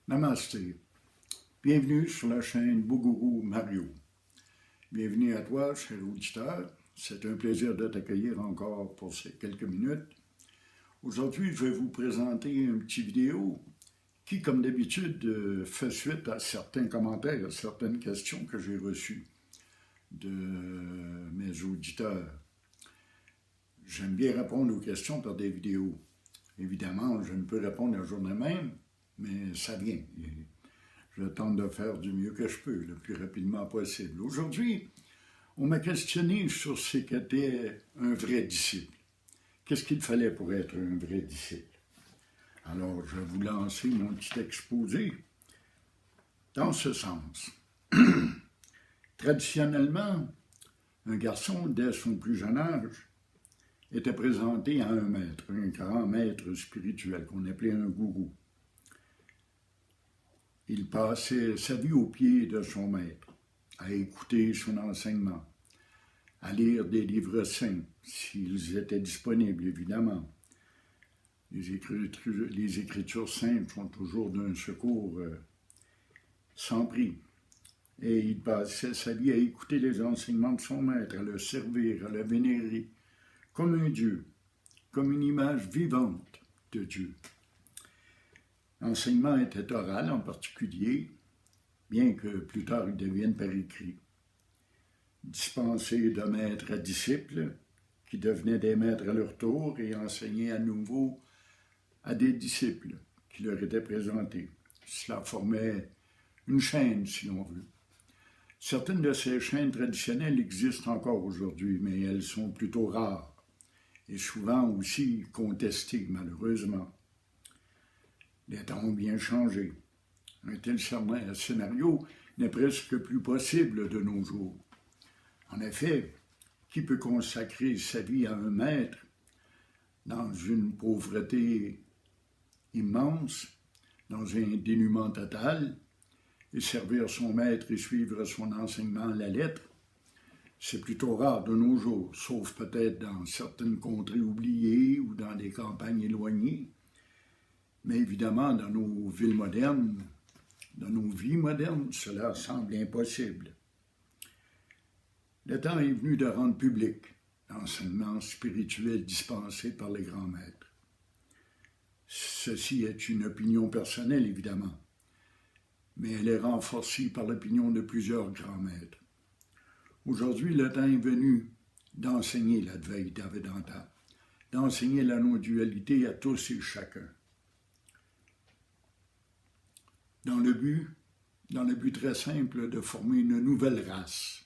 Namasté. Bienvenue sur la chaîne Bougourou Mario. Bienvenue à toi, cher auditeur. C'est un plaisir de t'accueillir encore pour ces quelques minutes. Aujourd'hui, je vais vous présenter une petite vidéo qui, comme d'habitude, fait suite à certains commentaires, à certaines questions que j'ai reçues de mes auditeurs. J'aime bien répondre aux questions par des vidéos. Évidemment, je ne peux répondre la journée même, mais ça vient. Je tente de faire du mieux que je peux, le plus rapidement possible. Aujourd'hui, on m'a questionné sur ce qu'était un vrai disciple. Qu'est-ce qu'il fallait pour être un vrai disciple? Alors, je vais vous lancer mon petit exposé dans ce sens. Traditionnellement, un garçon, dès son plus jeune âge, était présenté à un maître, un grand maître spirituel qu'on appelait un gourou. Il passait sa vie aux pieds de son maître, à écouter son enseignement, à lire des livres saints, s'ils étaient disponibles, évidemment. Les Écritures saintes sont toujours d'un secours sans prix. Et il passait sa vie à écouter les enseignements de son maître, à le servir, à le vénérer, comme un Dieu, comme une image vivante de Dieu. L'enseignement était oral en particulier, bien que plus tard il devienne par écrit. Dispensé de maître à disciples, qui devenaient des maîtres à leur tour et enseignaient à nouveau à des disciples qui leur étaient présentés. Cela formait une chaîne, si l'on veut. Certaines de ces chaînes traditionnelles existent encore aujourd'hui, mais elles sont plutôt rares et souvent aussi contestées, malheureusement. Les temps ont bien changé. Un tel scénario n'est presque plus possible de nos jours. En effet, qui peut consacrer sa vie à un maître dans une pauvreté immense, dans un dénuement total, et servir son maître et suivre son enseignement à la lettre? C'est plutôt rare de nos jours, sauf peut-être dans certaines contrées oubliées ou dans des campagnes éloignées. Mais évidemment, dans nos villes modernes, dans nos vies modernes, cela semble impossible. Le temps est venu de rendre public l'enseignement spirituel dispensé par les grands maîtres. Ceci est une opinion personnelle, évidemment, mais elle est renforcée par l'opinion de plusieurs grands maîtres. Aujourd'hui, le temps est venu d'enseigner l'Advaita Vedanta, d'enseigner la non-dualité à tous et chacun. Dans le but très simple de former une nouvelle race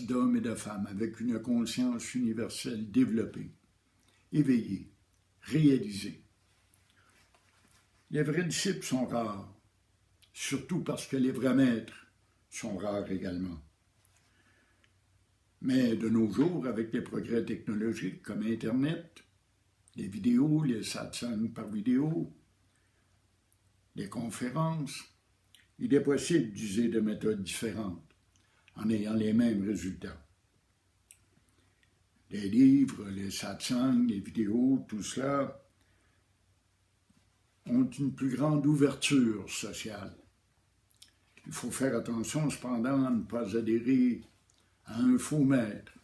d'hommes et de femmes avec une conscience universelle développée, éveillée, réalisée. Les vrais disciples sont rares, surtout parce que les vrais maîtres sont rares également. Mais de nos jours, avec les progrès technologiques comme Internet, les vidéos, les satsangs par vidéo, les conférences, il est possible d'user de méthodes différentes en ayant les mêmes résultats. Les livres, les satsangs, les vidéos, tout cela ont une plus grande ouverture sociale. Il faut faire attention cependant à ne pas adhérer à un faux maître,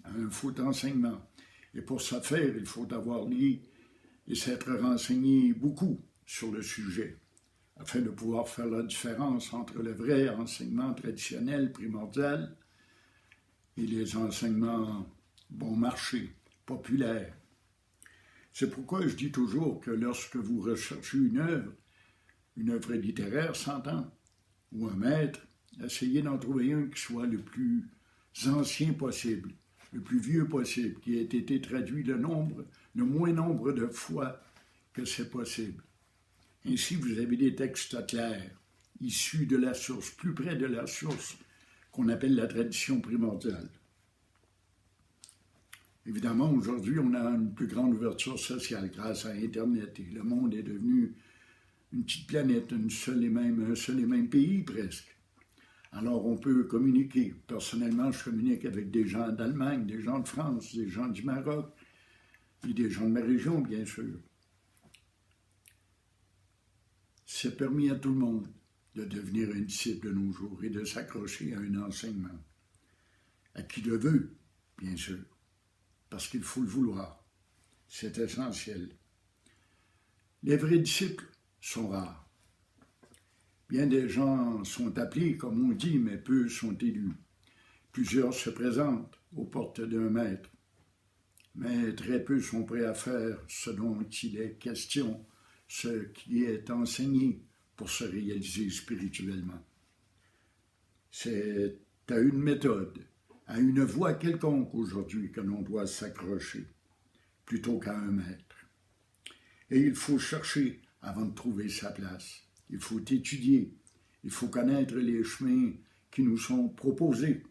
à un faux enseignement. Et pour ce faire, il faut avoir lu et s'être renseigné beaucoup sur le sujet, afin de pouvoir faire la différence entre le vrai enseignement traditionnel, primordial, et les enseignements bon marché, populaires. C'est pourquoi je dis toujours que lorsque vous recherchez une œuvre littéraire, s'entend, ou un maître, essayez d'en trouver un qui soit le plus ancien possible, le plus vieux possible, qui ait été traduit le moins nombre de fois que c'est possible. Ainsi, vous avez des textes clairs, issus de la source, plus près de la source, qu'on appelle la tradition primordiale. Évidemment, aujourd'hui, on a une plus grande ouverture sociale grâce à Internet, et le monde est devenu une petite planète, un seul et même pays presque. Alors, on peut communiquer. Personnellement, je communique avec des gens d'Allemagne, des gens de France, des gens du Maroc, et des gens de ma région, bien sûr. C'est permis à tout le monde de devenir un disciple de nos jours et de s'accrocher à un enseignement. À qui le veut, bien sûr, parce qu'il faut le vouloir. C'est essentiel. Les vrais disciples sont rares. Bien des gens sont appelés, comme on dit, mais peu sont élus. Plusieurs se présentent aux portes d'un maître, mais très peu sont prêts à faire ce dont il est question, ce qui est enseigné pour se réaliser spirituellement. C'est à une méthode, à une voie quelconque aujourd'hui que l'on doit s'accrocher, plutôt qu'à un maître. Et il faut chercher avant de trouver sa place. Il faut étudier, il faut connaître les chemins qui nous sont proposés,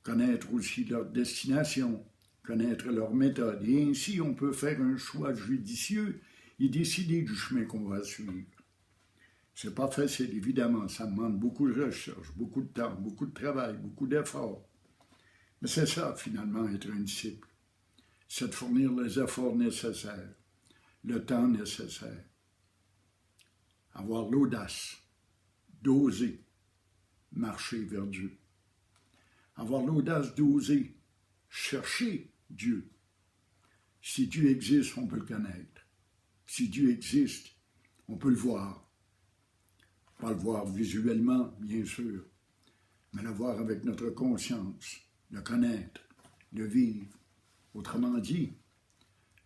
connaître aussi leur destination, connaître leur méthode. Et ainsi, on peut faire un choix judicieux et décider du chemin qu'on va suivre. C'est pas facile, évidemment, ça demande beaucoup de recherche, beaucoup de temps, beaucoup de travail, beaucoup d'efforts. Mais c'est ça, finalement, être un disciple. C'est de fournir les efforts nécessaires, le temps nécessaire. Avoir l'audace d'oser marcher vers Dieu. Avoir l'audace d'oser chercher Dieu. Si Dieu existe, on peut le connaître. Si Dieu existe, on peut le voir. Pas le voir visuellement, bien sûr, mais le voir avec notre conscience, le connaître, le vivre. Autrement dit,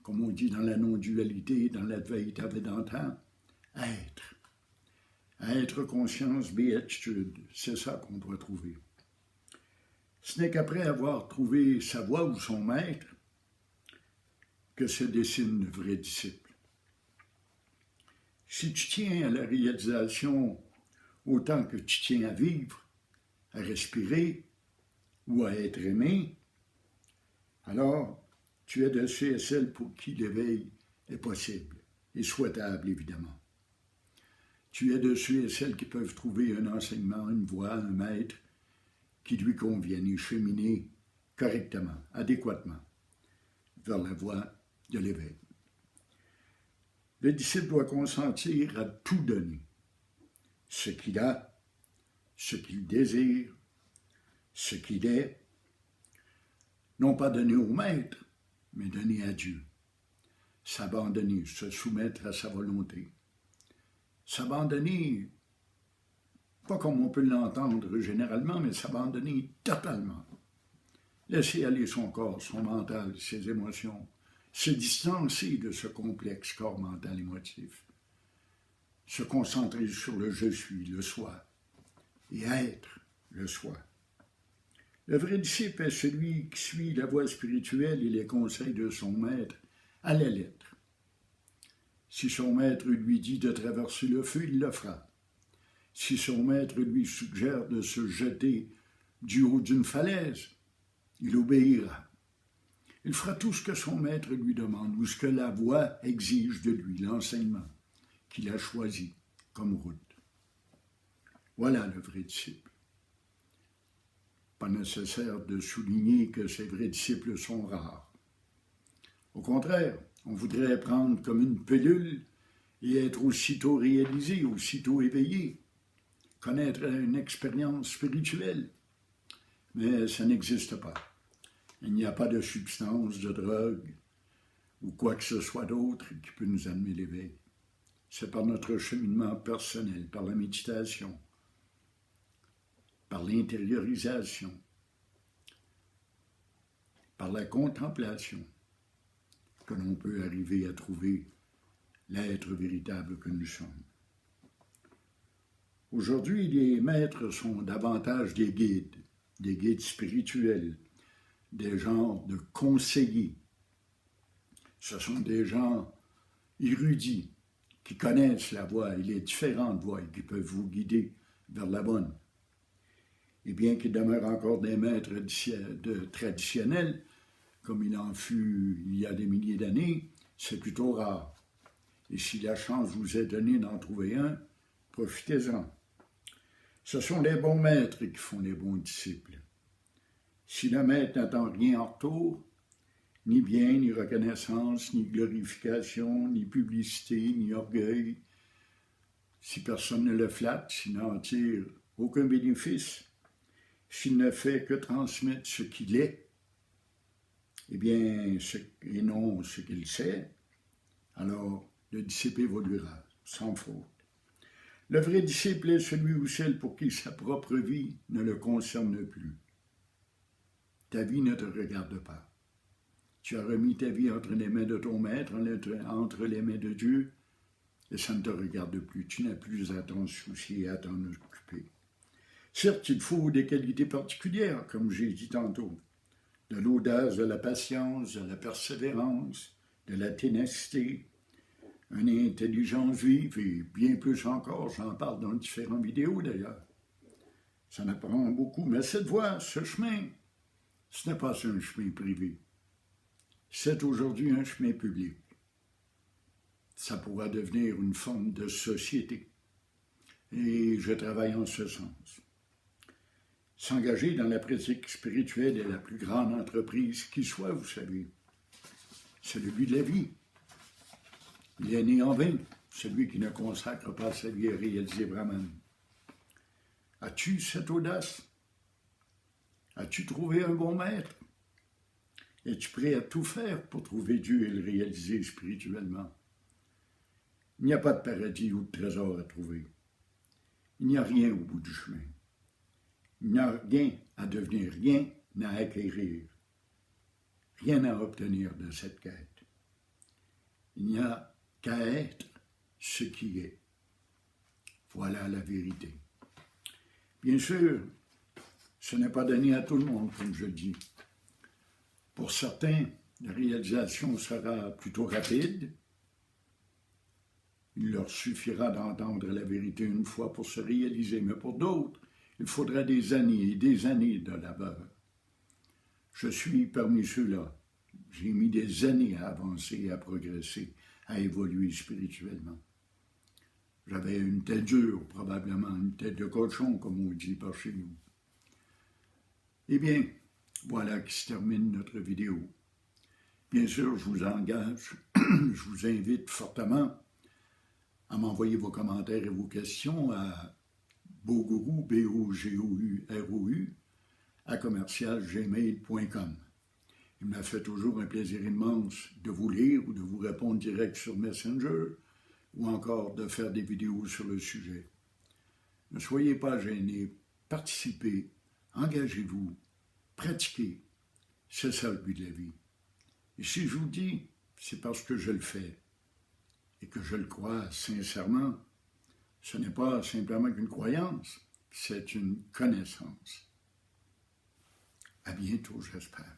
comme on dit dans la non-dualité, dans l'Advaita Vedanta, être. Être, conscience, béatitude, c'est ça qu'on doit trouver. Ce n'est qu'après avoir trouvé sa voie ou son maître que se dessine le vrai disciple. Si tu tiens à la réalisation autant que tu tiens à vivre, à respirer ou à être aimé, alors tu es de ceux et celles pour qui l'éveil est possible et souhaitable, évidemment. Tu es de ceux et celles qui peuvent trouver un enseignement, une voie, un maître qui lui convienne et cheminer correctement, adéquatement vers la voie de l'éveil. Le disciple doit consentir à tout donner, ce qu'il a, ce qu'il désire, ce qu'il est, non pas donner au maître, mais donner à Dieu. S'abandonner, se soumettre à sa volonté. S'abandonner, pas comme on peut l'entendre généralement, mais s'abandonner totalement. Laisser aller son corps, son mental, ses émotions, se distancer de ce complexe corps mental émotif, se concentrer sur le je suis, le soi, et être le soi. Le vrai disciple est celui qui suit la voie spirituelle et les conseils de son maître à la lettre. Si son maître lui dit de traverser le feu, il le fera. Si son maître lui suggère de se jeter du haut d'une falaise, il obéira. Il fera tout ce que son maître lui demande ou ce que la voie exige de lui, l'enseignement qu'il a choisi comme route. Voilà le vrai disciple. Pas nécessaire de souligner que ces vrais disciples sont rares. Au contraire, on voudrait prendre comme une pilule et être aussitôt réalisé, aussitôt éveillé, connaître une expérience spirituelle. Mais ça n'existe pas. Il n'y a pas de substance, de drogue ou quoi que ce soit d'autre qui peut nous amener l'éveil. C'est par notre cheminement personnel, par la méditation, par l'intériorisation, par la contemplation, que l'on peut arriver à trouver l'être véritable que nous sommes. Aujourd'hui, les maîtres sont davantage des guides spirituels, des gens de conseillers. Ce sont des gens érudits qui connaissent la voie et les différentes voies et qui peuvent vous guider vers la bonne. Et bien qu'il demeure encore des maîtres traditionnels, comme il en fut il y a des milliers d'années, c'est plutôt rare. Et si la chance vous est donnée d'en trouver un, profitez-en. Ce sont les bons maîtres qui font les bons disciples. Si le maître n'attend rien en retour, ni bien, ni reconnaissance, ni glorification, ni publicité, ni orgueil, si personne ne le flatte, s'il n'en tire aucun bénéfice, s'il ne fait que transmettre ce qu'il est, eh bien, et non ce qu'il sait, alors le disciple évoluera sans faute. Le vrai disciple est celui ou celle pour qui sa propre vie ne le concerne plus. Ta vie ne te regarde pas. Tu as remis ta vie entre les mains de ton maître, entre les mains de Dieu, et ça ne te regarde plus. Tu n'as plus à t'en soucier, à t'en occuper. Certes, il faut des qualités particulières, comme j'ai dit tantôt, de l'audace, de la patience, de la persévérance, de la ténacité, une intelligence vive et bien plus encore, j'en parle dans différentes vidéos d'ailleurs. Ça en apprend beaucoup, mais cette voie, ce chemin, ce n'est pas un chemin privé. C'est aujourd'hui un chemin public. Ça pourra devenir une forme de société. Et je travaille en ce sens. S'engager dans la pratique spirituelle est la plus grande entreprise qui soit, vous savez. C'est le but de la vie. Il est né en vain, celui qui ne consacre pas sa vie à réaliser Brahman. As-tu cette audace? As-tu trouvé un bon maître? Es-tu prêt à tout faire pour trouver Dieu et le réaliser spirituellement? Il n'y a pas de paradis ou de trésor à trouver. Il n'y a rien au bout du chemin. Il n'y a rien à devenir, rien à acquérir, rien à obtenir de cette quête. Il n'y a qu'à être ce qui est. Voilà la vérité. Bien sûr, ce n'est pas donné à tout le monde, comme je dis. Pour certains, la réalisation sera plutôt rapide. Il leur suffira d'entendre la vérité une fois pour se réaliser, mais pour d'autres, il faudra des années et des années de labeur. Je suis parmi ceux-là. J'ai mis des années à avancer, à progresser, à évoluer spirituellement. J'avais une tête dure, probablement, une tête de cochon, comme on dit par chez nous. Eh bien, voilà qui se termine notre vidéo. Bien sûr, je vous engage, je vous invite fortement à m'envoyer vos commentaires et vos questions à Bogourou, B-O-G-O-U-R-O-U, à commercialgmail.com. Il m'a fait toujours un plaisir immense de vous lire ou de vous répondre direct sur Messenger ou encore de faire des vidéos sur le sujet. Ne soyez pas gênés, participez, engagez-vous, pratiquez. C'est ça le but de la vie. Et si je vous dis, c'est parce que je le fais et que je le crois sincèrement. Ce n'est pas simplement qu'une croyance, c'est une connaissance. À bientôt, j'espère.